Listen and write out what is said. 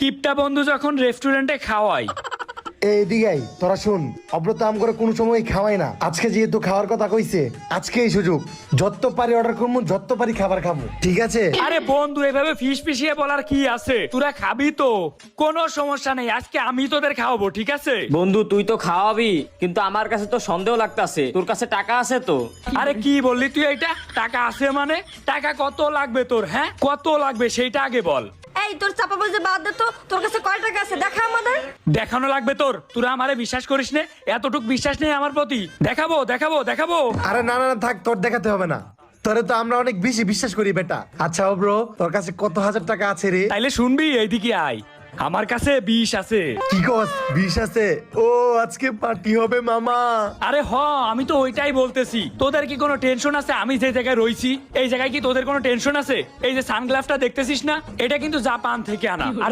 কিপটা বন্ধু যখন রেস্টুরেন্টে খাওয়াই। এইদিকে তোরা শুন, অব্রত আম করে কোনো সময় খাওয়াই না। আজকে যেহেতু খাওয়ার কথা কইছে, আজকে এই সুযোগ, যত পারি অর্ডার করবো, যত পারি খাবার খাবো, ঠিক আছে? আরে বন্ধু এভাবে ফিস ফিসিয়ে বলার কি আছে, তোরা খাবি তো, কোনো সমস্যা নেই, আজকে আমি তোদের খাওয়াবো, ঠিক আছে? বন্ধু তুই তো খাওয়াবি, কিন্তু আমার কাছে তো সন্দেহ লাগতাছে, তোর কাছে টাকা আছে তো? আরে কি বললি তুই এইটা? টাকা আছে মানে? টাকা কত লাগবে তোর? হ্যাঁ কত লাগবে সেইটা আগে বল। এই তোর চাপা বুঝে বাদ দে তো, তোর কাছে কয় টাকা আছে দেখা আমাদের। দেখানো লাগবে তোর? তোরা আমারে বিশ্বাস করিস না? এতটুক বিশ্বাস নেই আমার প্রতি? দেখাবো দেখাবো দেখাবো। আরে না না না, থাক, তোর দেখাতে হবে না। তোরে তো আমরা অনেক বেশি বিশ্বাস করি বেটা। আচ্ছা অব্র, তোর কাছে কত হাজার টাকা আছে রে? তাইলে শুনবি, এইদিকে আয়, আমার কাছে 20 আছে। কি কস, 20 আছে? ও আজকে পার্টি হবে মামা। আরে হ, আমি তো ওইটাই বলতেছি। তোদের কি কোনো টেনশন আছে? আমি যে জায়গায় রইছি এই জায়গায় কি তোদের কোনো টেনশন আছে? এই যে সানগ্লাসটা দেখতেছিস না, এটা কিন্তু জাপান থেকে আনা। আর